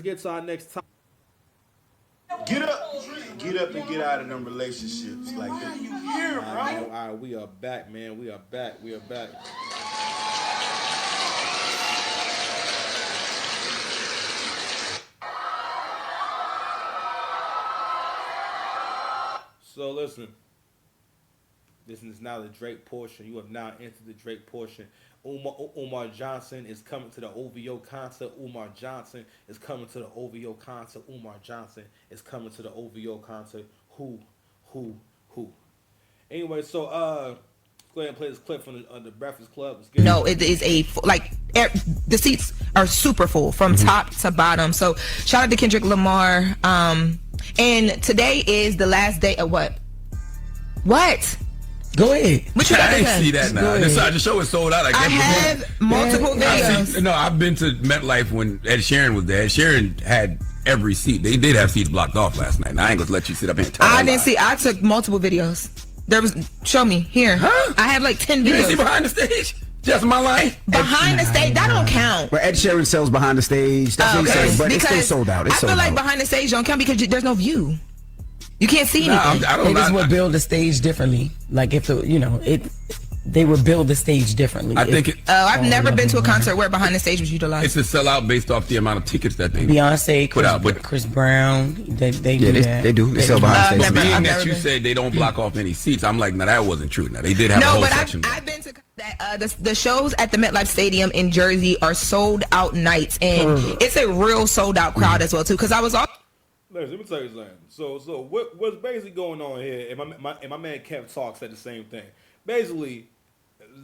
get to our next topic. Get up and get out of them relationships like that. You here, bro? All right, we are back, man. We are back. We are back. So listen, this is now the Drake portion. You have now entered the Drake portion. Umar Johnson is coming to the OVO concert. Umar Johnson is coming to the OVO concert. Umar Johnson is coming to the OVO concert. Who? Anyway, so go ahead and play this clip from the Breakfast Club. No, it is the seats are super full from top to bottom. So shout out to Kendrick Lamar. And today is the last day of what? What? Go ahead. What you got I to ain't say? see that now. The show is sold out. I have multiple videos. I've been to MetLife when Ed Sheeran was there. Ed Sheeran had every seat. They did have seats blocked off last night. And I ain't gonna let you sit up here and tell I didn't see. I took multiple videos. There was. Show me here. Huh? I have like 10 videos. You didn't see behind the stage? Just my line. Behind the stage, that don't count. Where Ed Sheeran sells behind the stage. That's what he says, but it's still sold out. It's I feel like out. behind the stage don't count because there's no view. You can't see anything. They just would build the stage differently. Like if they would build the stage differently. I think I've never been to a concert where behind the stage was utilized. it's a sellout based off the amount of tickets that they Beyonce, put out. But Chris Brown, they do that. They do. They sell behind stage. being that you said they don't block off any seats, I'm like, no, that wasn't true. Now they did have a whole section. I've been to the shows at the MetLife Stadium in Jersey are sold out nights, and it's a real sold out crowd as well too. Because I was all. Listen, let me tell you something. So what's basically going on here? And my man Kev Talk said the same thing. Basically,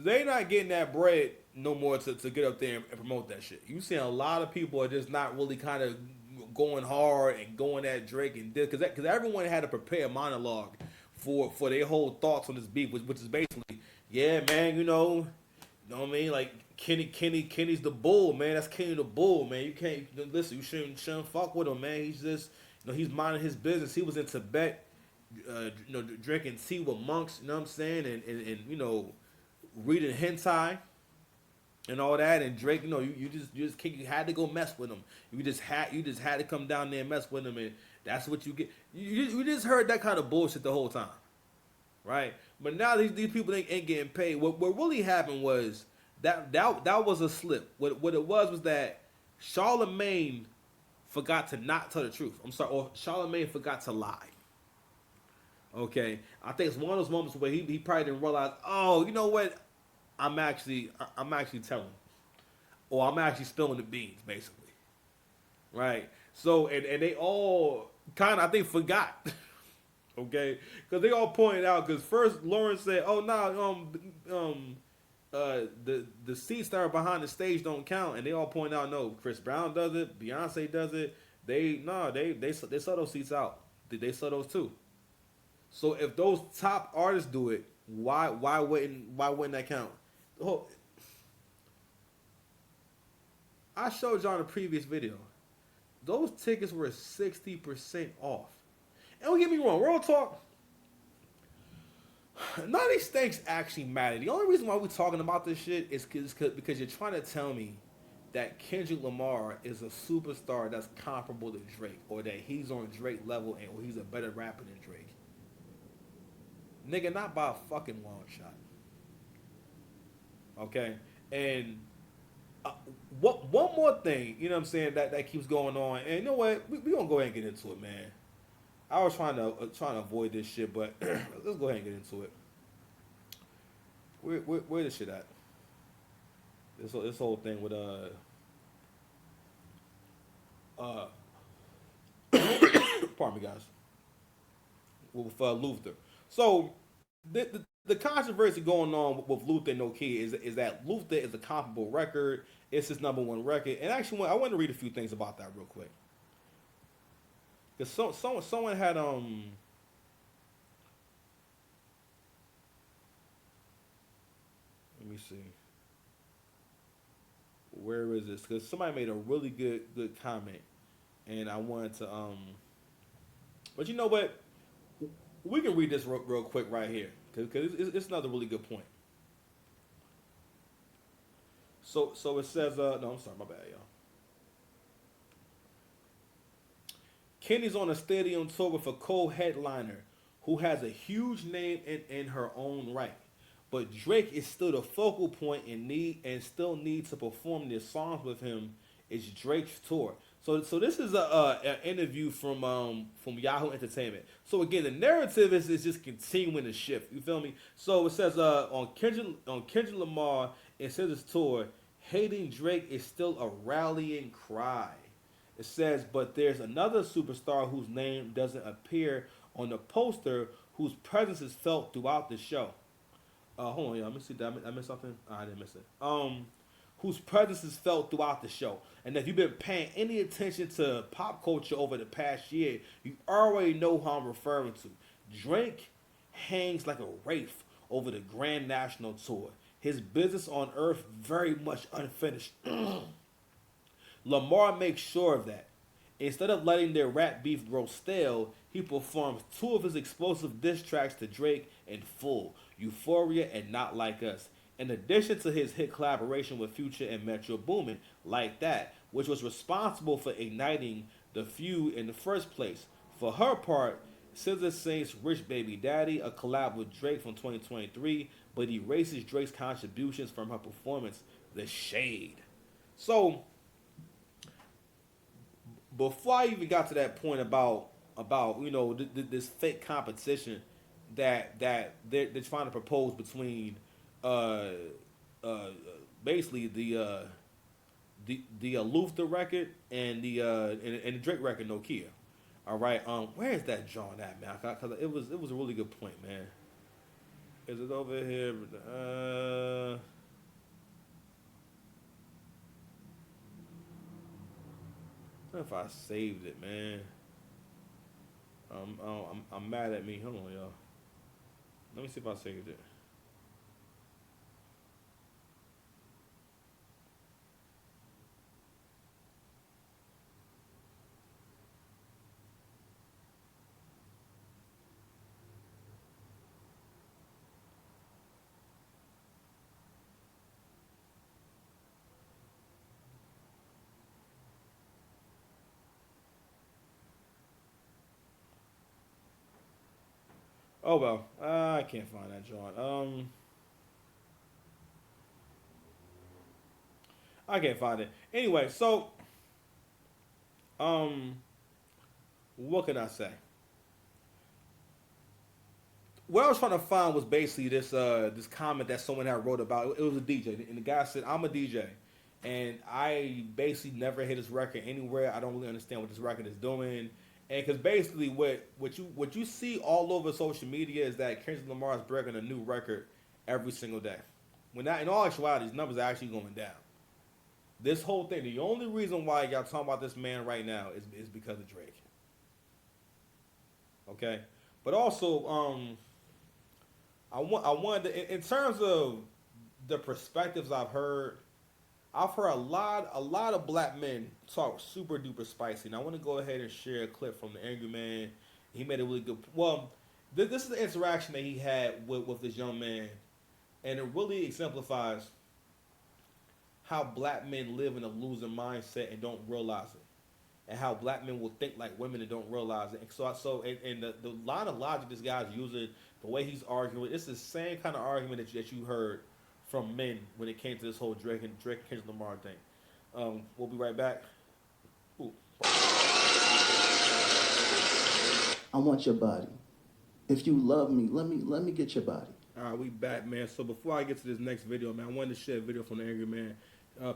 they not getting that bread no more to get up there and promote that shit. You seeing a lot of people are just not really kind of going hard and going at Drake and this because everyone had to prepare a monologue for their whole thoughts on this beef, which is basically, yeah, man, you know what I mean? Like Kenny's the bull, man. That's Kenny the bull, man. You can't listen. You shouldn't fuck with him, man. He's just, he's minding his business. He was in Tibet, drinking tea with monks. You know what I'm saying? And reading hentai and all that. And Drake, you had to go mess with him. You just had to come down there and mess with him, and that's what you get. You just heard that kind of bullshit the whole time, right? But now these people ain't getting paid. What really happened was that was a slip. What it was that Charlemagne forgot to not tell the truth. I'm sorry, or Charlemagne forgot to lie. Okay, I think it's one of those moments where he probably didn't realize. Oh, you know what? I'm actually telling, or I'm actually spilling the beans, basically, right? So and they all kind of I think forgot, okay, because they all pointed out. Because first Lawrence said, "Oh no, the seats that are behind the stage don't count," and they all point out, "No, Chris Brown does it, Beyonce does it. They sell those seats out. They sell those too." So if those top artists do it, why wouldn't that count? Oh, I showed y'all in a previous video. Those tickets were 60% off. And don't get me wrong, real talk. None of these things actually matter. The only reason why we're talking about this shit is because you're trying to tell me that Kendrick Lamar is a superstar that's comparable to Drake, or that he's on Drake level and or he's a better rapper than Drake. Nigga, not by a fucking long shot. Okay? And one more thing, you know what I'm saying, that keeps going on. And you know what? We gonna go ahead and get into it, man. I was trying to avoid this shit, but let's go ahead and get into it. Where this shit at? This whole thing with pardon me, guys. With Luther. So the controversy going on with Luther and No Kid is that Luther is a comparable record. It's his #1 record. And actually, I want to read a few things about that real quick. Because someone had let me see. Where is this? Because somebody made a really good comment, and I wanted to but you know what? We can read this real quick right here, because it's another really good point. So it says, no, I'm sorry, my bad, Kenny's on a stadium tour with a co-headliner who has a huge name in her own right. But Drake is still the focal point and still needs to perform their songs with him. It's Drake's tour. So this is an interview from Yahoo Entertainment. So again, the narrative is just continuing to shift. You feel me? So it says on Kendrick Lamar, it says his tour, hating Drake is still a rallying cry. It says, but there's another superstar whose name doesn't appear on the poster, whose presence is felt throughout the show. Hold on, y'all. Let me see. Did I miss something? I didn't miss it. Whose presence is felt throughout the show. And if you've been paying any attention to pop culture over the past year, you already know who I'm referring to. Drake hangs like a wraith over the Grand National Tour. His business on Earth very much unfinished. Lamar makes sure of that. Instead of letting their rap beef grow stale, he performs 2 of his explosive diss tracks to Drake in full, Euphoria and Not Like Us, in addition to his hit collaboration with Future and Metro Boomin, Like That, which was responsible for igniting the feud in the first place. For her part, SZA sings Rich Baby Daddy, a collab with Drake from 2023, but erases Drake's contributions from her performance, The Shade. So, before I even got to that point about this fake competition that they're trying to propose between basically the Luther record and the Drake record, Nokia. All right, where is that John at, man? Cause it was a really good point, man. Is it over here? I don't know if I saved it, man. I'm mad at me. Hold on, y'all. Let me see if I saved it. Oh well, I can't find that, John. I can't find it. Anyway, so what can I say? What I was trying to find was basically this comment that someone had wrote about. It was a DJ, and the guy said, "I'm a DJ, and I basically never hit this record anywhere. I don't really understand what this record is doing." And because basically what you see all over social media is that Kendrick Lamar is breaking a new record every single day. When that, in all actuality, his numbers are actually going down. This whole thing, the only reason why y'all talking about this man right now is because of Drake. Okay, but also I wanted to, in terms of the perspectives I've heard a lot of black men talk super duper spicy. And I want to go ahead and share a clip from the Angry Man. He made a really good. Well, this is the interaction that he had with this young man, and it really exemplifies how black men live in a loser mindset and don't realize it, and how black men will think like women and don't realize it. And and the line of logic this guy's using, the way he's arguing, it's the same kind of argument that you heard from men when it came to this whole Drake Kendrick Lamar thing. We'll be right back. Ooh. I want your body. If you love me, let me get your body. All right, we back, man. So before I get to this next video, man, I wanted to share a video from the Angry Man.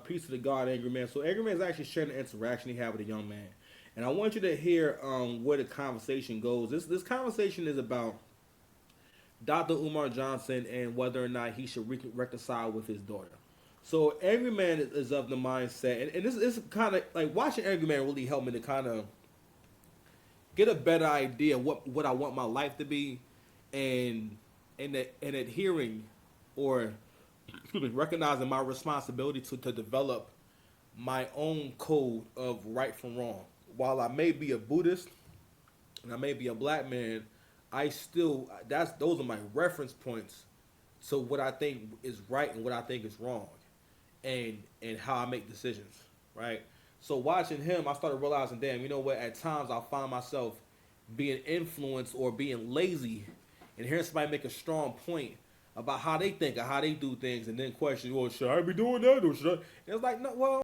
Peace to the God, Angry Man. So Angry Man is actually sharing the interaction he had with a young man, and I want you to hear where the conversation goes. This conversation is about Dr. Umar Johnson and whether or not he should reconcile with his daughter. So Angry Man is of the mindset, and this is kind of like watching Angry Man really helped me to kind of get a better idea what I want my life to be, and adhering or recognizing my responsibility to develop my own code of right from wrong. While I may be a Buddhist and I may be a black man, I still those are my reference points to what I think is right and what I think is wrong, and how I make decisions, right? So watching him, I started realizing, damn, you know what? At times I find myself being influenced or being lazy, and hearing somebody make a strong point about how they think or how they do things, and then question, well, should I be doing that or should I? And it's like, no, well.